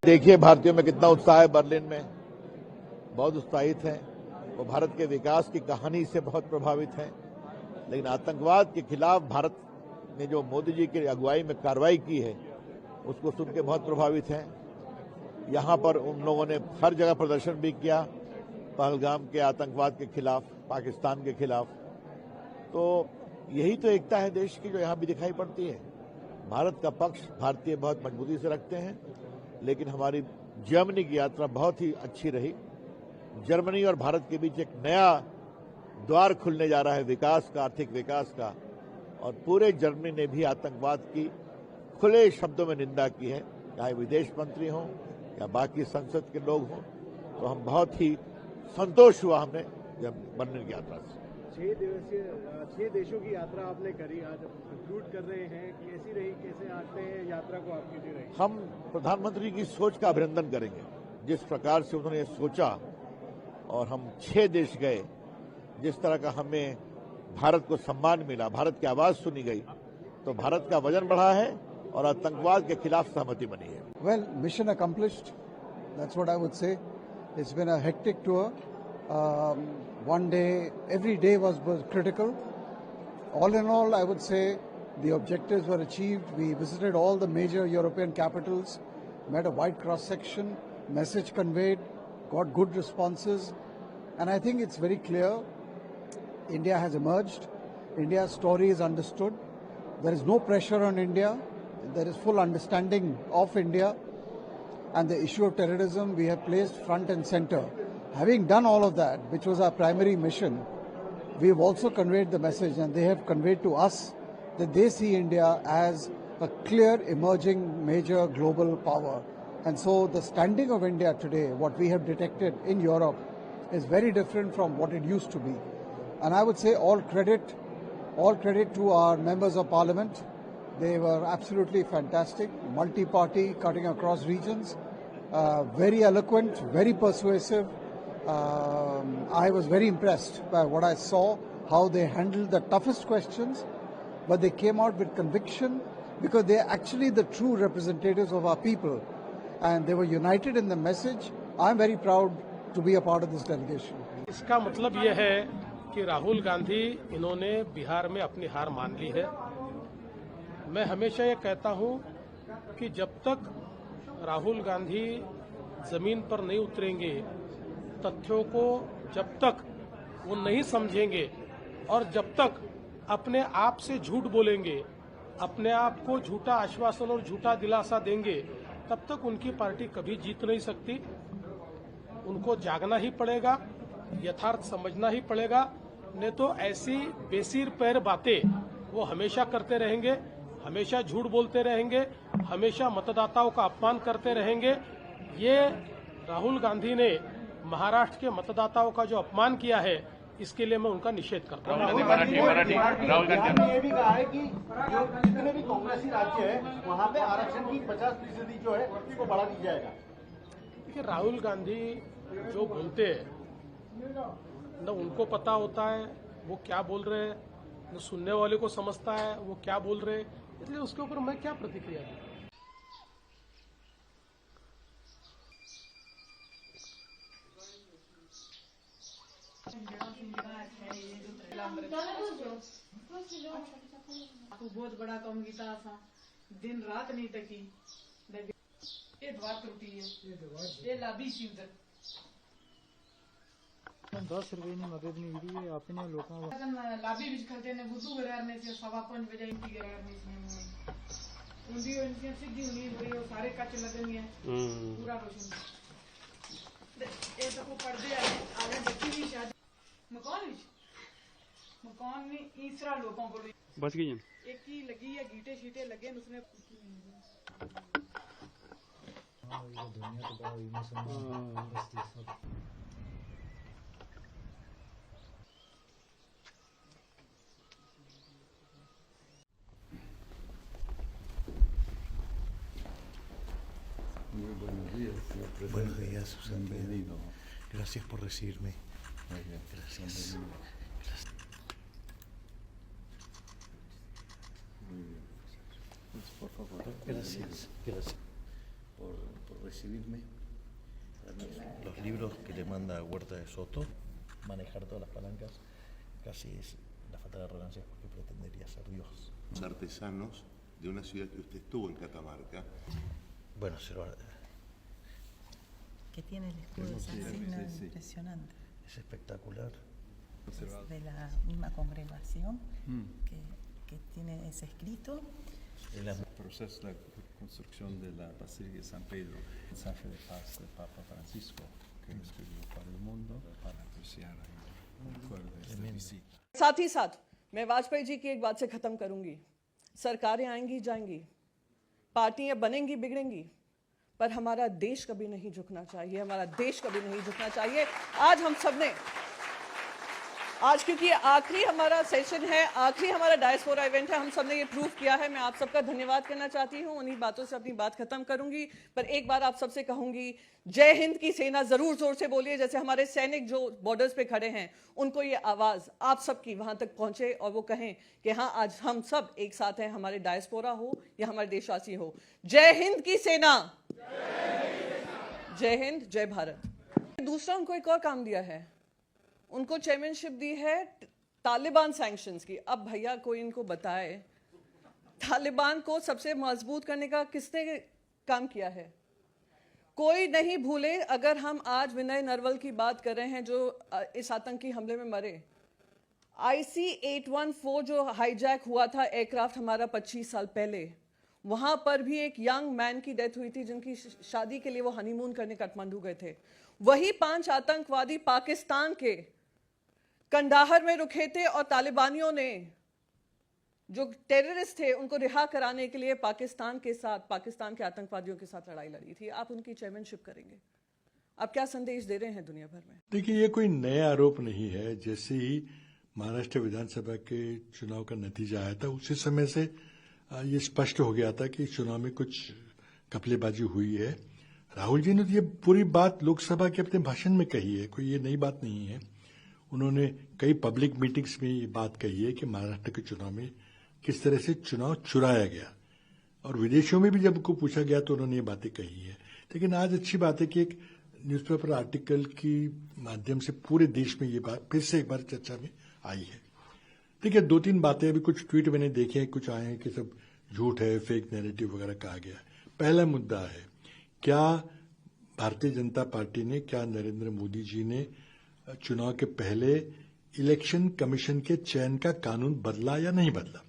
देखिए भारतीयों में कितना उत्साह है। बर्लिन में बहुत उत्साहित हैं। वो भारत के विकास की कहानी से बहुत प्रभावित हैं, लेकिन आतंकवाद के खिलाफ भारत ने जो मोदी जी की अगुवाई में कार्रवाई की है उसको सुन के बहुत प्रभावित हैं। यहाँ पर उन लोगों ने हर जगह प्रदर्शन भी किया पहलगाम के आतंकवाद के खिलाफ, पाकिस्तान के खिलाफ। तो यही तो एकता है देश की जो यहाँ भी दिखाई पड़ती है। भारत का पक्ष भारतीय बहुत मजबूती से रखते हैं, लेकिन हमारी जर्मनी की यात्रा बहुत ही अच्छी रही। जर्मनी और भारत के बीच एक नया द्वार खुलने जा रहा है विकास का, आर्थिक विकास का, और पूरे जर्मनी ने भी आतंकवाद की खुले शब्दों में निंदा की है, चाहे विदेश मंत्री हों या बाकी संसद के लोग हों। तो हम बहुत ही संतोष हुआ हमें जब बर्लिन की यात्रा से। 6 देशों की यात्रा आपने करी, आज कंक्लूड कर रहे हैं। कैसी रही, कैसे आते हैं यात्रा को आपकी दे रही? हम प्रधानमंत्री की सोच का अभिनंदन करेंगे, जिस प्रकार से उन्होंने सोचा और हम 6 देश गए, जिस तरह का हमें भारत को सम्मान मिला, भारत की आवाज सुनी गई, तो भारत का वजन बढ़ा है और आतंकवाद के खिलाफ सहमति बनी है। Well, mission accomplished. That's what I would say. It's been a hectic tour. One day, every day was critical. All in all, I would say the objectives were achieved. We visited all the major European capitals, met a wide cross-section, message conveyed, got good responses. And I think it's very clear India has emerged. India's story is understood. There is no pressure on India. There is full understanding of India. And the issue of terrorism we have placed front and center. Having done all of that, which was our primary mission, we have also conveyed the message, and they have conveyed to us that they see India as a clear emerging major global power. And so the standing of India today, what we have detected in Europe, is very different from what it used to be. And I would say all credit to our members of parliament. They were absolutely fantastic, multi-party, cutting across regions, very eloquent, very persuasive. I was very impressed by what I saw, how they handled the toughest questions, but they came out with conviction because they are actually the true representatives of our people, and they were united in the message. I'm very proud to be a part of this delegation. इसका मतलब ये है कि राहुल गांधी इन्होंने बिहार में अपनी हार मान ली है। मैं हमेशा ये कहता हूं कि जब तक राहुल गांधी जमीन पर नहीं उतरेंगे, तथ्यों को जब तक वो नहीं समझेंगे और जब तक अपने आप से झूठ बोलेंगे, अपने आप को झूठा आश्वासन और झूठा दिलासा देंगे, तब तक उनकी पार्टी कभी जीत नहीं सकती। उनको जागना ही पड़ेगा, यथार्थ समझना ही पड़ेगा, नहीं तो ऐसी बेसिर पैर बातें वो हमेशा करते रहेंगे, हमेशा झूठ बोलते रहेंगे, हमेशा मतदाताओं का अपमान करते रहेंगे। ये राहुल गांधी ने महाराष्ट्र के मतदाताओं का जो अपमान किया है, इसके लिए मैं उनका निषेध करता हूँ। राहुल गांधी ने ये भी कहा है कि जो जितने भी कांग्रेसी राज्य है वहाँ पे आरक्षण की 50% जो है उसको बढ़ा दिया जाएगा। देखिए, राहुल गांधी जो बोलते हैं न उनको पता होता है वो क्या बोल रहे हैं, न सुनने वाले को समझता है वो क्या बोल रहे हैं, इसलिए उसके ऊपर मैं क्या प्रतिक्रिया दूं। बहुत बड़ा काम किया था, दिन रात नहीं टकी। ये द्वार त्रुटि है, ये लाभी सी उधर 10 रुपए की मदद नहीं मिली है अपने लोगों को। लाभी भी खर्चे ने बुद्धू गरारने से 5:15 बजे इनकी गरारने से उनकी उनकी सीधी हुई हुई वो सारे कच लगेंगे पूरा रोशन। ये तो को पर्दे आगे बच्ची भी शादी मकान में तीसरा लोगों को बच गई एक ही लगी है, गीटे शीटे लगे उसने। दुनिया तो बड़ा emotional. Buenos días, Susana. Bienvenido. Gracias por recibirme. Gracias. Por favor. Gracias. Gracias por recibirme. Los libros que le manda Huerta de Soto, manejar todas las palancas, casi es la fatal arrogancia porque pretendería ser Dios. Los artesanos de una ciudad que usted estuvo en Catamarca. Bueno, que tiene el escudo de San Signo, impresionante. es espectacular. Es de la misma congregación que tiene ese escrito. El proceso de la construcción de la Basílica de San Pedro, el mensaje de paz del Papa Francisco, que escribió para el mundo, para apreciar el recuerdo de esta visita. साथ ही साथ मैं वाजपेयी जी की एक बात से खत्म करूंगी। सरकारें आएंगी जाएंगी, पार्टियां बनेंगी बिगड़ेंगी, पर हमारा देश कभी नहीं झुकना चाहिए, हमारा देश कभी नहीं झुकना चाहिए। आज हम सबने, आज क्योंकि आखिरी हमारा सेशन है, आखिरी हमारा डायस्पोरा इवेंट है, हम सबने ये प्रूव किया है। मैं आप सबका धन्यवाद करना चाहती हूँ। उन्हीं बातों से अपनी बात खत्म करूंगी, पर एक बार आप सबसे कहूंगी, जय हिंद की सेना जरूर जोर से बोलिए। जैसे हमारे सैनिक जो बॉर्डर्स पे खड़े हैं, उनको ये आवाज आप सबकी वहां तक पहुंचे और वो कहें कि हाँ, आज हम सब एक साथ हैं, हमारे डायस्पोरा हो या हमारे देशवासी हो। जय हिंद की सेना, जय हिंद, जय भारत। दूसरा उनको एक और काम दिया है, उनको चेयरमैनशिप दी है तालिबान सैंक्शंस की। अब भैया कोई इनको बताए, तालिबान को सबसे मजबूत करने का किसने काम किया है? कोई नहीं भूले, अगर हम आज विनय नरवल की बात कर रहे हैं जो इस आतंकी हमले में मरे, IC-814 जो हाईजैक हुआ था एयरक्राफ्ट हमारा 25 साल पहले, वहां पर भी एक यंग मैन की डेथ हुई थी जिनकी शादी के लिए वो हनीमून करने काठमांडू गए थे। वही 5 आतंकवादी पाकिस्तान के कंदाहर में रुके थे और तालिबानियों ने जो टेररिस्ट थे उनको रिहा कराने के लिए पाकिस्तान के साथ, पाकिस्तान के आतंकवादियों के साथ लड़ाई लड़ी थी। आप उनकी चेयरमैनशिप करेंगे, आप क्या संदेश दे रहे हैं दुनिया भर में? देखिए, ये कोई नया आरोप नहीं है। जैसे ही महाराष्ट्र विधानसभा के चुनाव का नतीजा आया था, उसी समय से ये स्पष्ट हो गया था कि चुनाव में कुछ घपलेबाजी हुई है। राहुल जी ने तो ये पूरी बात लोकसभा के अपने भाषण में कही है, कोई ये नई बात नहीं है। उन्होंने कई पब्लिक मीटिंग्स में ये बात कही है कि महाराष्ट्र के चुनाव में किस तरह से चुनाव चुराया गया, और विदेशों में भी जब उनको पूछा गया तो उन्होंने ये बातें कही है। लेकिन आज अच्छी बात है कि एक न्यूज़पेपर आर्टिकल की माध्यम से पूरे देश में ये बात फिर से एक बार चर्चा में आई है। देखिए, 2-3 बातें अभी कुछ ट्वीट मैंने देखे हैं, कुछ आए हैं कि सब झूठ है, फेक नैरेटिव वगैरह कहा गया। पहला मुद्दा है, क्या भारतीय जनता पार्टी ने, क्या नरेंद्र मोदी जी ने चुनाव के पहले इलेक्शन कमीशन के चयन का कानून बदला या नहीं बदला?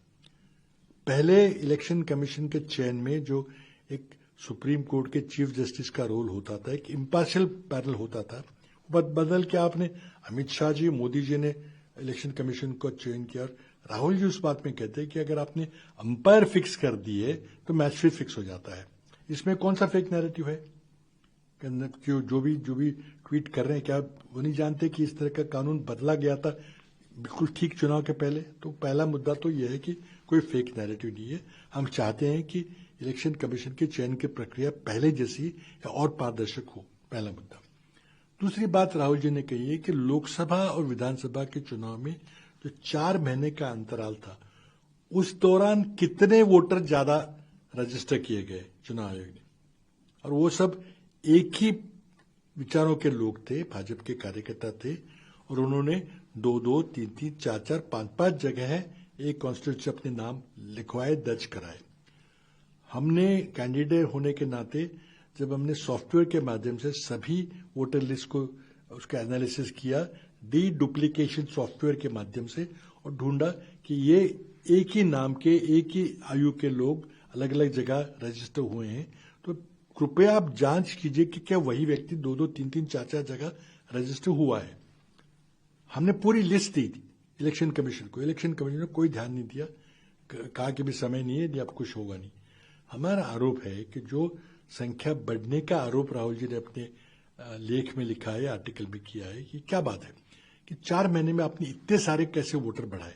पहले इलेक्शन कमीशन के चयन में जो एक सुप्रीम कोर्ट के चीफ जस्टिस का रोल होता था, एक इम्पार्शियल पैनल होता था, बदल के आपने अमित शाह जी, मोदी जी ने इलेक्शन कमीशन को चयन किया। और राहुल जी उस बात में कहते हैं कि अगर आपने अंपायर फिक्स कर दिए तो मैच फिर फिक्स हो जाता है। इसमें कौन सा फेक नैरेटिव है? जो भी ट्वीट कर रहे हैं, क्या वो नहीं जानते कि इस तरह का कानून बदला गया था बिल्कुल ठीक चुनाव के पहले? तो पहला मुद्दा तो यह है कि कोई फेक नैरेटिव नहीं है। हम चाहते हैं कि इलेक्शन कमीशन के चयन की प्रक्रिया पहले जैसी या और पारदर्शक हो, पहला मुद्दा। दूसरी बात राहुल जी ने कही है कि लोकसभा और विधानसभा के चुनाव में जो 4 महीने का अंतराल था, उस दौरान कितने वोटर ज्यादा रजिस्टर किए गए चुनाव आयोग ने, और वो सब एक ही विचारों के लोग थे, भाजपा के कार्यकर्ता थे, और उन्होंने 2-2, 3-3, 4-4, 5-5 जगह एक कॉन्स्टिट्यूंसी अपने नाम लिखवाए, दर्ज कराए। हमने कैंडिडेट होने के नाते जब हमने सॉफ्टवेयर के माध्यम से सभी वोटर लिस्ट को उसका एनालिसिस किया, डी डुप्लीकेशन सॉफ्टवेयर के माध्यम से, और ढूंढा कि ये एक ही नाम के, एक ही आयु के लोग अलग अलग जगह रजिस्टर हुए हैं, तो कृपया आप जांच कीजिए कि क्या वही व्यक्ति 2-2, 3-3, 4-4 जगह रजिस्टर हुआ है। हमने पूरी लिस्ट दी इलेक्शन कमीशन को, इलेक्शन कमीशन ने कोई ध्यान नहीं दिया, कहा कि भी समय नहीं है, अब कुछ होगा नहीं। हमारा आरोप है कि जो संख्या बढ़ने का आरोप राहुल जी ने अपने लेख में लिखा है, आर्टिकल में किया है, कि क्या बात है कि 4 महीने में आपने इतने सारे कैसे वोटर बढ़ाए?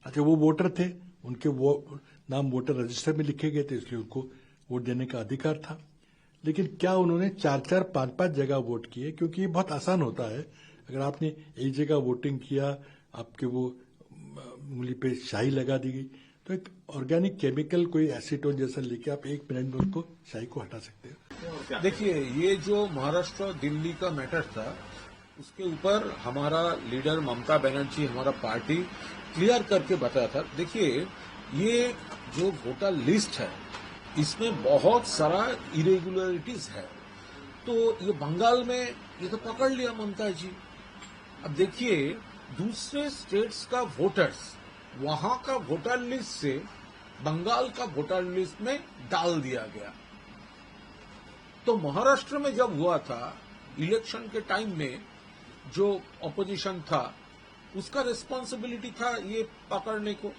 अच्छा, वो वोटर थे, उनके वो नाम वोटर रजिस्टर में लिखे गए थे, इसलिए उनको वोट देने का अधिकार था। लेकिन क्या उन्होंने 4-4, 5-5 जगह वोट किए? क्योंकि ये बहुत आसान होता है, अगर आपने एक जगह वोटिंग किया, आपके वो उंगली पे स्याही लगा दी गई, तो एक ऑर्गेनिक केमिकल कोई एसीटोन जैसा लेके आप 1 मिनट में उसको स्याही को हटा सकते हो। देखिए, ये जो महाराष्ट्र दिल्ली का मैटर था, उसके ऊपर हमारा लीडर ममता बनर्जी, हमारा पार्टी क्लियर करके बताया था। देखिए, ये जो वोटर लिस्ट है, इसमें बहुत सारा इरेगुलरिटीज है। तो ये बंगाल में ये तो पकड़ लिया ममता जी। अब देखिए, दूसरे स्टेट्स का वोटर्स वहां का वोटर लिस्ट से बंगाल का वोटर लिस्ट में डाल दिया गया। तो महाराष्ट्र में जब हुआ था इलेक्शन के टाइम में, जो ऑपोजिशन था उसका रिस्पॉन्सिबिलिटी था ये पकड़ने को,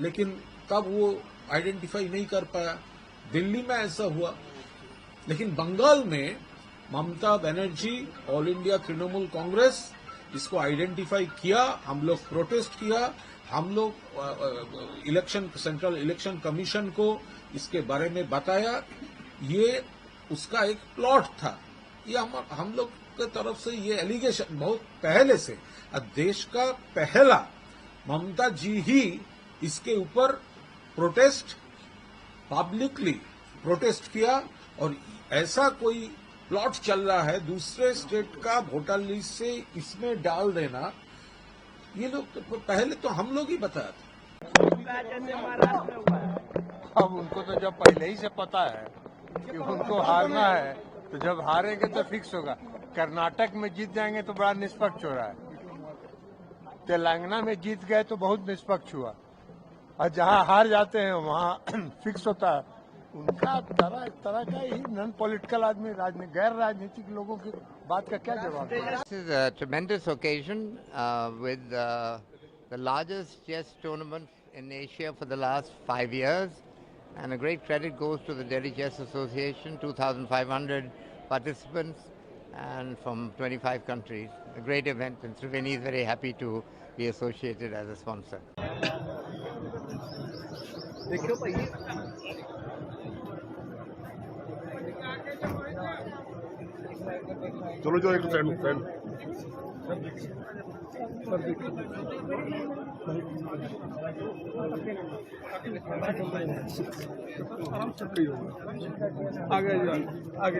लेकिन तब वो आइडेंटिफाई नहीं कर पाया। दिल्ली में ऐसा हुआ, लेकिन बंगाल में ममता बनर्जी, ऑल इंडिया तृणमूल कांग्रेस इसको आइडेंटिफाई किया। हम लोग प्रोटेस्ट किया, हम लोग इलेक्शन सेंट्रल इलेक्शन कमीशन को इसके बारे में बताया। ये उसका एक प्लॉट था। ये हम लोग के तरफ से ये एलिगेशन बहुत पहले से, देश का पहला ममता जी ही इसके ऊपर प्रोटेस्ट, पब्लिकली प्रोटेस्ट किया। और ऐसा कोई प्लॉट चल रहा है दूसरे स्टेट का वोटर लिस्ट से इसमें डाल देना, ये लोग तो पहले तो हम लोग ही बताया था। अब उनको तो जब पहले ही से पता है कि उनको हारना है, तो जब हारेंगे तो फिक्स होगा। कर्नाटक में जीत जाएंगे तो बड़ा निष्पक्ष हो रहा है, तेलंगाना में जीत गए तो बहुत निष्पक्ष हुआ, और जहां हार जाते हैं वहां फिक्स होता है। उनका तरह का ही नॉन पॉलिटिकल आदमी, गैर राजनीतिक लोगों की बात का क्या जवाब है? This is a tremendous occasion with the largest chess tournament in Asia for the last 5 years, and a great credit goes to the Delhi Chess Association, 2,500 participants and from 25 countries. A great event, and Triveni is very happy to be associated as a sponsor. चलो जो एक side आगे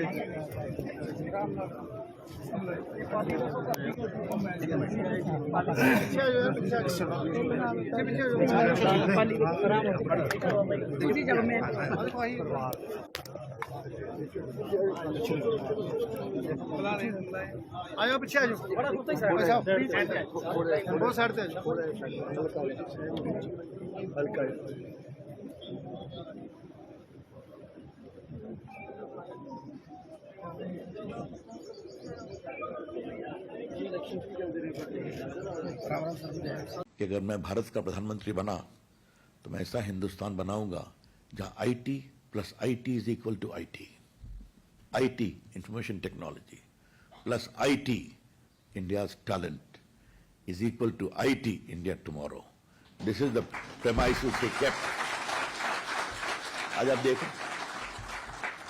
आयो पीछे आजो बहुत side से हल्का कि अगर मैं भारत का प्रधानमंत्री बना तो मैं ऐसा हिंदुस्तान बनाऊंगा जहां IT plus IT is equal to IT, IT information technology plus IT India's talent is equal to IT India tomorrow. This is the premise which we kept. आज आप देखो,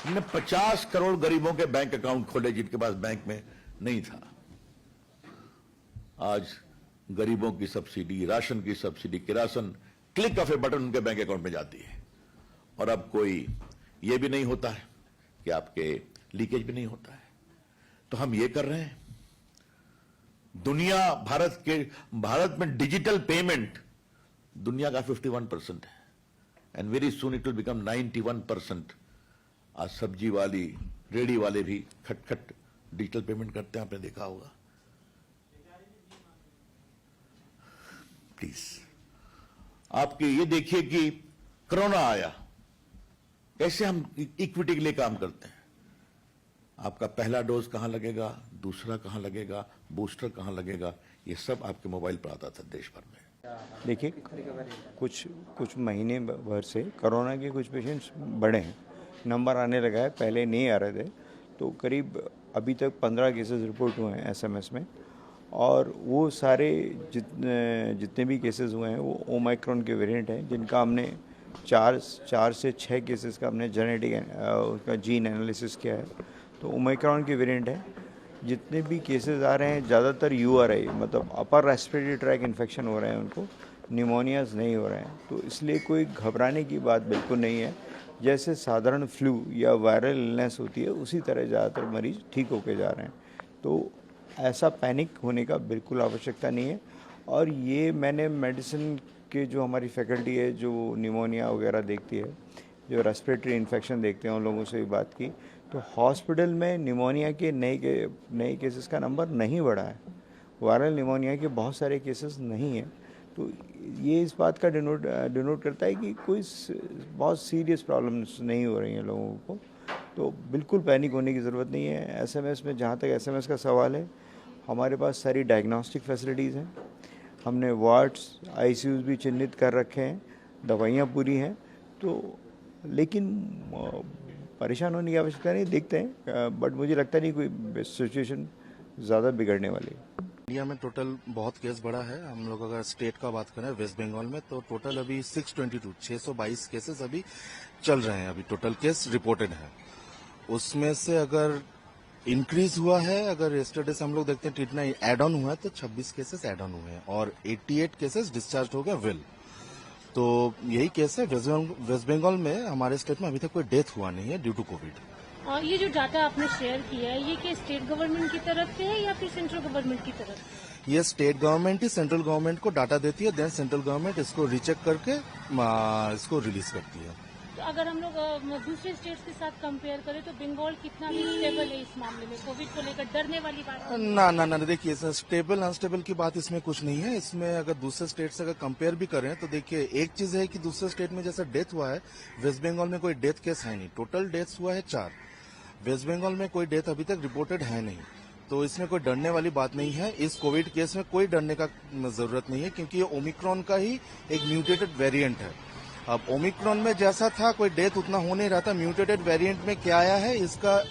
हमने 50 करोड़ गरीबों के बैंक अकाउंट खोले जिनके पास बैंक में नहीं था। आज गरीबों की सब्सिडी, राशन की सब्सिडी, किरासन क्लिक ऑफ ए बटन उनके बैंक अकाउंट में जाती है। और अब कोई ये भी नहीं होता है कि आपके लीकेज भी नहीं होता है। तो हम ये कर रहे हैं। दुनिया भारत में डिजिटल पेमेंट दुनिया का 51% है, and very soon it will become 91%। आज सब्जी वाली, रेडी वाले भी खटखट डिजिटल पेमेंट करते हैं, आपने देखा होगा। प्लीज आपके ये देखिए कि कोरोना आया, कैसे हम इक्विटी के लिए काम करते हैं। आपका पहला डोज कहां लगेगा, दूसरा कहां लगेगा, बूस्टर कहां लगेगा, ये सब आपके मोबाइल पर आता था देश भर में। देखिए, कुछ महीने भर से कोरोना के कुछ पेशेंट्स बढ़े हैं, नंबर आने लगा है, पहले नहीं आ रहे थे। तो करीब अभी तक 15 केसेस रिपोर्ट हुए हैं एसएमएस में, और वो सारे जितने भी केसेस हुए हैं वो ओमाइक्रॉन के वेरिएंट हैं, जिनका हमने 4 से 6 केसेस का हमने जेनेटिक उसका जीन एनालिसिस किया है। तो ओमाइक्रॉन के वेरिएंट है। जितने भी केसेस आ रहे हैं ज़्यादातर यूआरआई मतलब अपर रेस्पिरेटरी ट्रैक इन्फेक्शन हो रहे हैं, उनको निमोनियाज नहीं हो रहे हैं। तो इसलिए कोई घबराने की बात बिल्कुल नहीं है। जैसे साधारण फ्लू या वायरल इलनेस होती है उसी तरह ज़्यादातर मरीज ठीक होके जा रहे हैं। तो ऐसा पैनिक होने का बिल्कुल आवश्यकता नहीं है। और ये मैंने मेडिसिन के जो हमारी फैकल्टी है जो निमोनिया वगैरह देखती है, जो रेस्पिरेटरी इन्फेक्शन देखते हैं, उन लोगों से भी बात की तो हॉस्पिटल में निमोनिया के नए केसेस का नंबर नहीं बढ़ा है। वायरल निमोनिया के बहुत सारे केसेस नहीं हैं। तो ये इस बात का डिनोट करता है कि कोई बहुत सीरियस प्रॉब्लम्स नहीं हो रही हैं लोगों को। तो बिल्कुल पैनिक होने की ज़रूरत नहीं है। एसएमएस में, जहाँ तक एसएमएस का सवाल है, हमारे पास सारी डायग्नोस्टिक फैसिलिटीज़ हैं। हमने वार्ड्स, आईसीयूज़ भी चिन्हित कर रखे हैं, दवाइयाँ पूरी हैं। तो लेकिन परेशान होने की आवश्यकता नहीं, देखते हैं। बट मुझे लगता नहीं कोई सिचुएशन ज़्यादा बिगड़ने वाली है। इंडिया में टोटल बहुत केस बढ़ा है। हम लोग अगर स्टेट का बात करें वेस्ट बंगाल में तो टोटल अभी 622 केसेस अभी चल रहे हैं। अभी टोटल केस रिपोर्टेड है। उसमें से अगर इंक्रीज हुआ है, अगर यस्टरडे से हम लोग देखते हैं कितना एड ऑन हुआ है तो 26 केसेस एड ऑन हुए हैं और 88 केसेस डिस्चार्ज हो गए वेल। तो यही केस है वेस्ट बंगाल में। हमारे स्टेट में अभी तक कोई डेथ हुआ नहीं है ड्यू टू कोविड। और ये जो डाटा आपने शेयर किया है, ये क्या स्टेट गवर्नमेंट की तरफ से है या फिर सेंट्रल गवर्नमेंट की तरफ से? ये स्टेट गवर्नमेंट ही सेंट्रल गवर्नमेंट को डाटा देती है, देन सेंट्रल गवर्नमेंट इसको रीचेक करके इसको रिलीज करती है। तो अगर हम लोग दूसरे स्टेट्स के साथ कंपेयर करें तो बंगाल कितना भी स्टेबल है इस मामले में? कोविड को लेकर डरने वाली बात ना देखिए स्टेबल अनस्टेबल की बात इसमें कुछ नहीं है। इसमें अगर दूसरे स्टेट से अगर कंपेयर भी करें तो देखिए एक चीज है कि दूसरे स्टेट में जैसा डेथ हुआ है, वेस्ट बंगाल में कोई डेथ केस है नहीं। टोटल डेथ्स हुआ है 4। वेस्ट बंगाल में कोई डेथ अभी तक रिपोर्टेड है नहीं। तो इसमें कोई डरने वाली बात नहीं है। इस कोविड केस में कोई डरने का जरूरत नहीं है क्योंकि ये ओमिक्रॉन का ही एक म्यूटेटेड वेरिएंट है। अब ओमिक्रॉन में जैसा था कोई डेथ उतना हो नहीं रहा था। म्यूटेटेड वेरिएंट में क्या आया है, इसका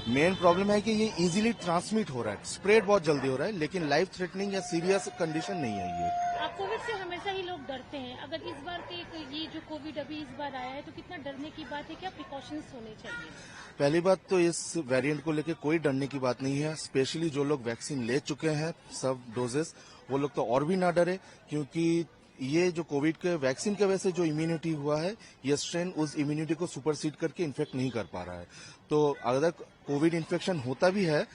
मेन प्रॉब्लम है कि ये इजीली ट्रांसमिट हो रहा है, स्प्रेड बहुत जल्दी हो रहा है, लेकिन लाइफ थ्रेटनिंग या सीरियस कंडीशन नहीं है ये। कोविड से हमेशा ही लोग डरते हैं। अगर इस बार के ये जो कोविड अभी इस बार आया है तो कितना डरने की बात है, क्या प्रिकॉशंस होने चाहिए? पहली बात तो इस वेरिएंट को लेकर कोई डरने की बात नहीं है। स्पेशली जो लोग वैक्सीन ले चुके हैं सब डोजेस, वो लोग तो और भी ना डरे क्योंकि ये जो कोविड के वैक्सीन की वजह से जो इम्यूनिटी हुआ है, ये स्ट्रेन उस इम्यूनिटी को सुपरसीड करके इन्फेक्ट नहीं कर पा रहा है। तो अगर कोविड इन्फेक्शन होता भी है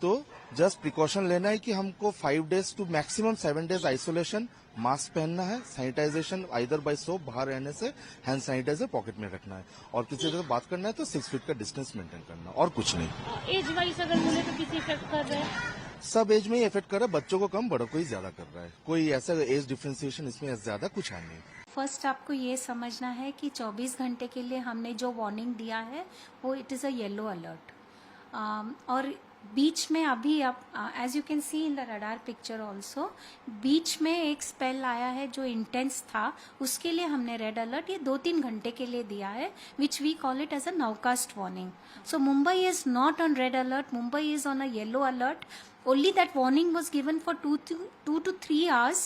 तो जस्ट प्रिकॉशन लेना है कि हमको 5 days to maximum 7 days isolation, mask पहनना है, सैनिटाइजेशन आइदर बाय सोप, बाहर रहने से हैंड सैनिटाइजर पॉकेट में रखना है और किसी से बात करना है तो 6 फीट का डिस्टेंस मेंटेन करना और कुछ नहीं। एज वाइज अगर बोले तो किसी इफेक्ट कर रहा है? सब एज में ही इफेक्ट कर रहा है। बच्चों को कम, बड़ों को ही ज्यादा कर रहा है। कोई ऐसा एज डिफ्रेंसिएशन इसमें ज्यादा कुछ है नहीं। फर्स्ट आपको ये समझना है कि 24 घंटे के लिए हमने जो वार्निंग दिया है वो it is a yellow alert. और बीच में अभी आप as you can see in the radar picture also, बीच में एक स्पेल आया है जो इंटेंस था, उसके लिए हमने रेड अलर्ट ये 2-3 घंटे के लिए दिया है, which we call it as a nowcast warning. So Mumbai is not on red alert, Mumbai is on a yellow alert. Only that warning was given for 2 to 3 hours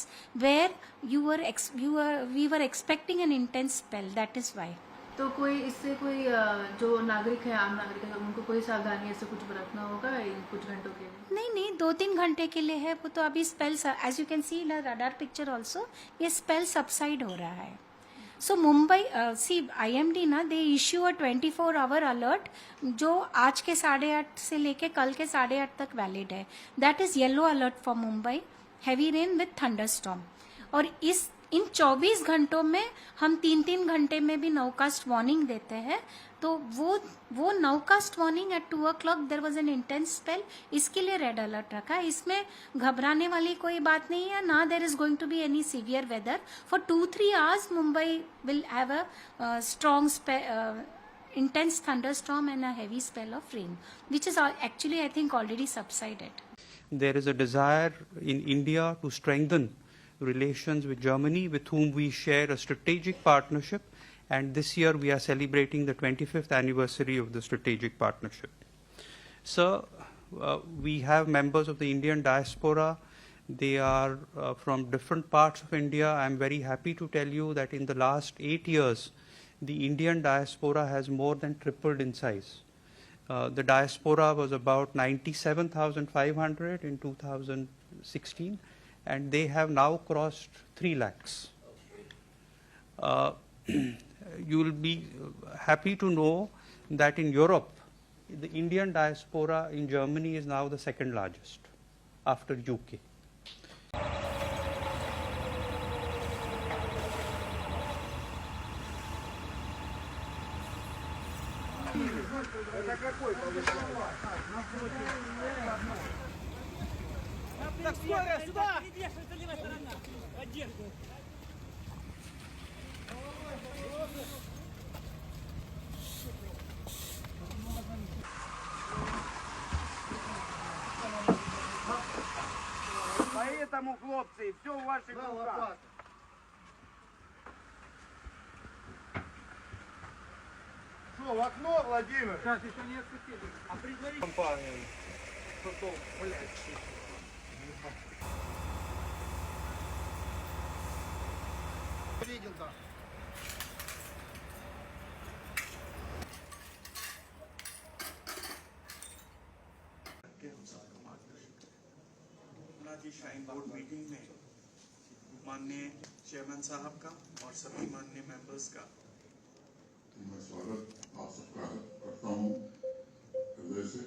where we were expecting an intense spell. That is why. तो कोई इससे कोई जो नागरिक है, आम नागरिक है, उनको कोई सावधानी ऐसे कुछ बरतना होगा इन कुछ घंटों के लिए? नहीं 2-3 घंटे के लिए है वो तो। अभी spell as you can see in radar picture also, ये स्पेल सबसाइड हो रहा है. सो मुंबई सी IMD ना दे इश्यू अ 24-hour अलर्ट जो आज के 8:30 से लेके कल के 8:30 तक वैलिड है. That is yellow alert for Mumbai, heavy rain with thunderstorm. और इन 24 घंटों में हम 3-3 घंटे में भी नाउकास्ट वार्निंग देते हैं. तो वो nowcast warning at 2 o'clock there was an intense spell, इसके लिए रेड अलर्ट रखा है. इसमें घबराने वाली कोई बात नहीं है ना. There is going to be any severe weather for 2-3 hours. Mumbai will have a strong intense thunderstorm and a heavy spell of rain, which is actually I think already subsided. There is a desire in India to strengthen relations with Germany, with whom we share a strategic partnership, and this year we are celebrating the 25th anniversary of the strategic partnership. So we have members of the Indian diaspora. They are from different parts of India. I am very happy to tell you that in the last 8 years the Indian diaspora has more than tripled in size. The diaspora was about 97,500 in 2016, and they have now crossed 3 lakhs. you will be happy to know that in Europe, the Indian diaspora in Germany is now the second largest after UK. Поэтому, хлопцы, все в ваших руках. Что, в окно, Владимир? Сейчас еще не отпустили. А предварительно... Компания. Что-то, блядь. Видел, да. Shrine board meeting में माननीय chairman साहब का और सभी माननीय members का मैं स्वागत आप सबका करता हूँ हृदय से।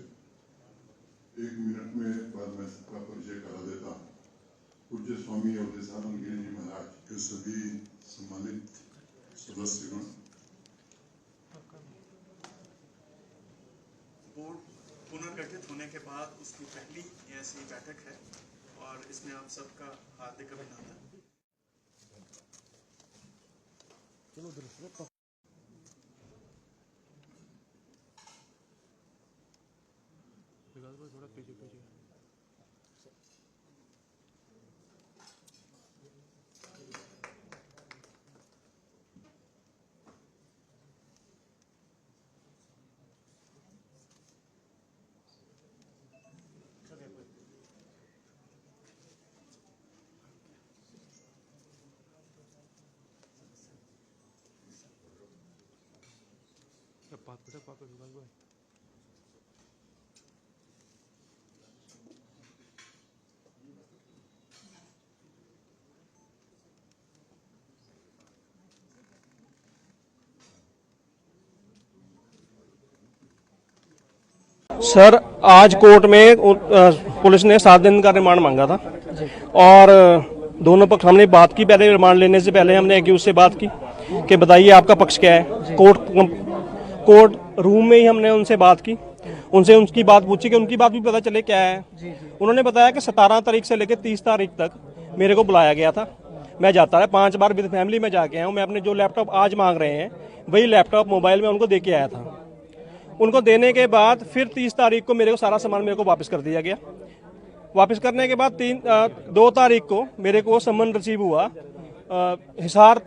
1 मिनट में बाद मैं सबका परिचय करा देता हूँ। पूज्य स्वामी अवधेशानंद गिरी जी महाराज के सभी सम्मानित सदस्यगण, बोर्ड पुनर्गठित होने के बाद उसकी पहली ऐसी बैठक है और इसमें आप सबका हार्दिक अभिनंदन। थोड़ा पीछे पीछे सर, आज कोर्ट में पुलिस ने 7 दिन का रिमांड मांगा था और दोनों पक्ष हमने बात की। पहले रिमांड लेने से पहले हमने एक्यूज से बात की कि बताइए आपका पक्ष क्या है। कोर्ट रूम में ही हमने उनसे बात की, उनसे उनकी बात पूछी कि उनकी बात भी पता चले क्या है। उन्होंने बताया कि 17 तारीख से लेकर 30 तारीख तक मेरे को बुलाया गया था। मैं जाता रहा, 5 बार विद फैमिली में जाके आया हूँ। मैं अपने जो लैपटॉप आज मांग रहे हैं वही लैपटॉप मोबाइल में उनको दे के आया था। उनको देने के बाद फिर 30 तारीख को मेरे को सारा सामान मेरे को वापस कर दिया गया। वापस करने के बाद 2 तारीख को मेरे को सम्मन रिसीव हुआ हिसार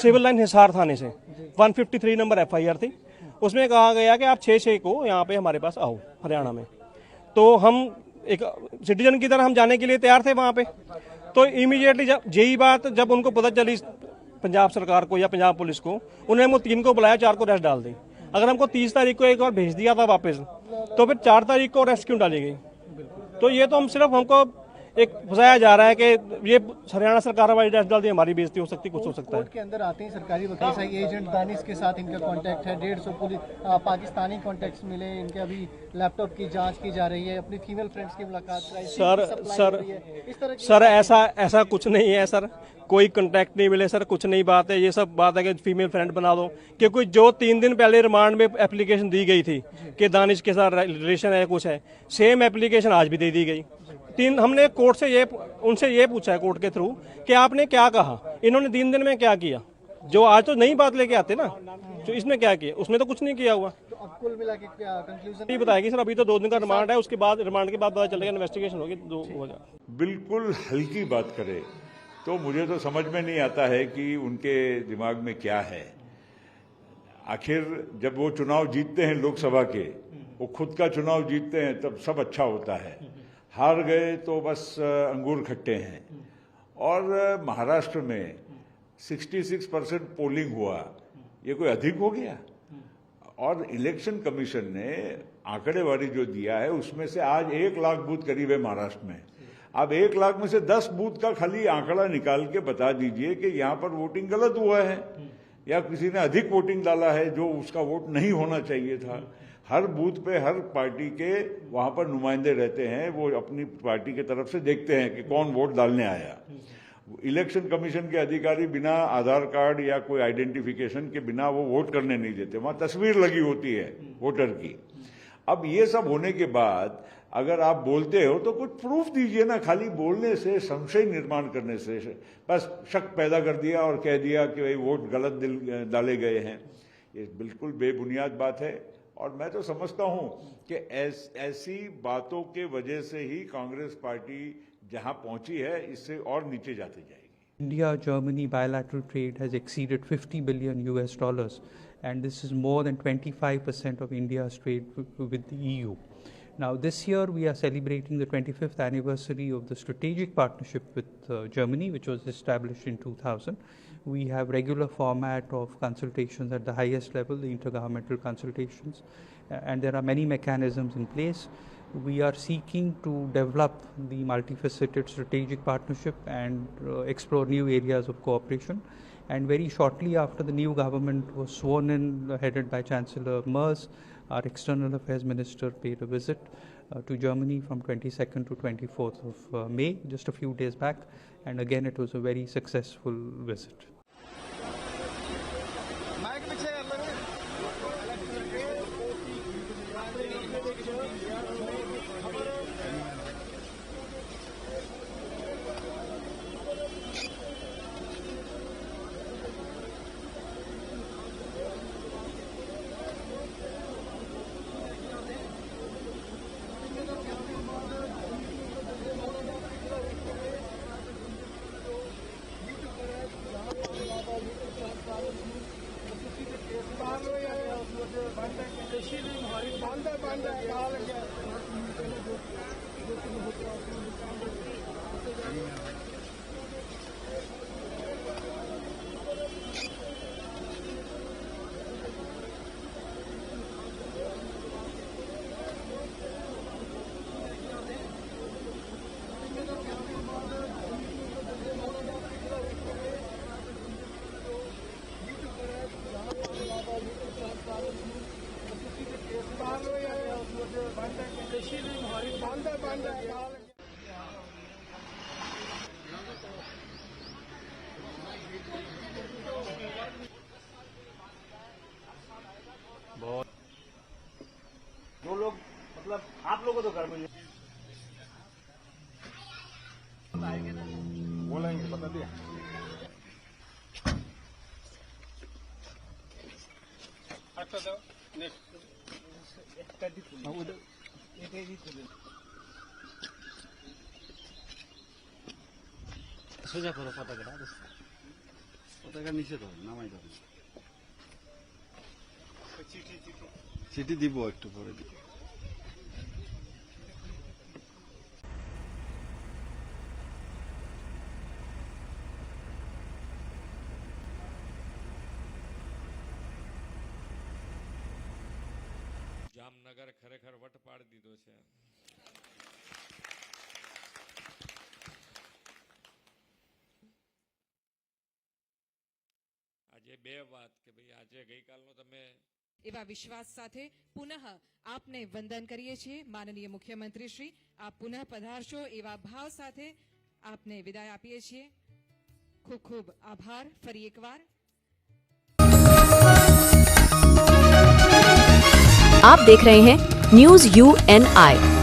सिविल लाइन हिसार थाने से। 153 नंबर FIR थी। उसमें कहा गया कि आप 6/6 को यहाँ पे हमारे पास आओ हरियाणा में। तो हम एक सिटीजन की तरह हम जाने के लिए तैयार थे वहाँ पे। तो इमीडिएटली जब उनको पता चली पंजाब सरकार को या पंजाब पुलिस को, उन्होंने वो 3 को बुलाया, 4 को अरेस्ट डाल दी। अगर हमको 30 तारीख को एक बार भेज दिया था वापस, तो फिर 4 तारीख को अरेस्ट क्यों डाली गई? तो ये तो हमको एक फंसाया जा रहा है कि ये हरियाणा सरकार वाली अरेस्ट डाल दी, हमारी बेइज्जती हो सकती, कुछ हो सकता है। कोर्ट के अंदर आते ही सरकारी वकील साहब एजेंट दानिश के साथ इनका कांटेक्ट है। 150 पुलिस पाकिस्तानी कॉन्टेक्ट्स मिले इनके। अभी लैपटॉप की जांच की जा रही है। अपनी फीमेल फ्रेंड्स की मुलाकात कराई। सर ऐसा कुछ नहीं है सर, कोई कांटेक्ट नहीं मिले सर, कुछ नहीं बात है। ये सब बात है कि फीमेल फ्रेंड बना दो, क्योंकि जो 3 दिन पहले रिमांड में एप्लीकेशन दी गई थी कि दानिश के साथ रिलेशन है कुछ है, सेम एप्लीकेशन आज भी दे दी गई। हमने कोर्ट से उनसे ये पूछा है कोर्ट के थ्रू कि आपने क्या कहा, इन्होंने 3 दिन में क्या किया। जो आज तो नई बात लेके आते ना, तो इसमें क्या किया, उसमें तो कुछ नहीं किया हुआ। तो अब कुल मिला के क्या कंक्लूजन नहीं बताएगी सर। अभी तो 2 दिन का रिमांड है, उसके बाद रिमांड के बाद पता चलेगा, इन्वेस्टिगेशन होगी, 2 होगा। बिल्कुल हल्की बात करे तो मुझे तो समझ में नहीं आता है कि उनके दिमाग में क्या है। आखिर जब वो चुनाव जीतते हैं लोकसभा के, वो खुद का चुनाव जीतते हैं तब सब अच्छा होता है। हार गए तो बस अंगूर खट्टे हैं। और महाराष्ट्र में 66% पोलिंग हुआ, ये कोई अधिक हो गया? और इलेक्शन कमीशन ने आंकड़ेवारी जो दिया है उसमें से आज 1 लाख बूथ करीब है महाराष्ट्र में। अब 1 लाख में से 10 बूथ का खाली आंकड़ा निकाल के बता दीजिए कि यहाँ पर वोटिंग गलत हुआ है। या किसी ने अधिक वोटिंग डाला है जो उसका वोट नहीं होना चाहिए था। हर बूथ पे हर पार्टी के वहां पर नुमाइंदे रहते हैं, वो अपनी पार्टी की तरफ से देखते हैं कि कौन वोट डालने आया। इलेक्शन कमीशन के अधिकारी बिना आधार कार्ड या कोई आइडेंटिफिकेशन के बिना वो वोट करने नहीं देते, वहां तस्वीर लगी होती है वोटर की। अब ये सब होने के बाद अगर आप बोलते हो तो कुछ प्रूफ दीजिए ना, खाली बोलने से, संशय निर्माण करने से बस शक पैदा कर दिया और कह दिया कि भाई वोट गलत डाले गए हैं। ये बिल्कुल बेबुनियाद बात है और मैं तो समझता हूं कि ऐसी बातों के वजह से ही कांग्रेस पार्टी जहां पहुंची है इससे और नीचे जाती जाएगी। India-Germany bilateral trade has exceeded $50 billion and this is more than 25% of India's trade with the EU. Now this year we are celebrating the 25th anniversary of the strategic partnership with Germany, which was established in 2000. We have regular format of consultations at the highest level, the intergovernmental consultations, and there are many mechanisms in place. We are seeking to develop the multifaceted strategic partnership and explore new areas of cooperation. And very shortly after the new government was sworn in, headed by Chancellor Merz, our External Affairs Minister paid a visit to Germany from 22nd to 24th of May, just a few days back. And again, it was a very successful visit. बहुत जो लोग मतलब आप लोगों को तो घर में बोलेंगे, बता दिया। अच्छा तो नेक्स्ट सोजा करो पताका पताका नीचे तो नामाई दो চিঠি দিব একটু পরে দিব। જામનગર ખરેખર વટ પાડી દીધો છે। આજે બે વાત કે ભાઈ આજે ગઈકાલનો તમે એવા વિશ્વાસ સાથે પુનઃ આપને વંદન કરીએ છીએ માનનીય મુખ્યમંત્રી શ્રી, આપ પુનઃ પધારશો એવા ભાવ સાથે આપને વિદાય આપીએ છીએ। ખૂબ ખૂબ આભાર ફરી એકવાર। आप देख रहे हैं न्यूज़ UNI।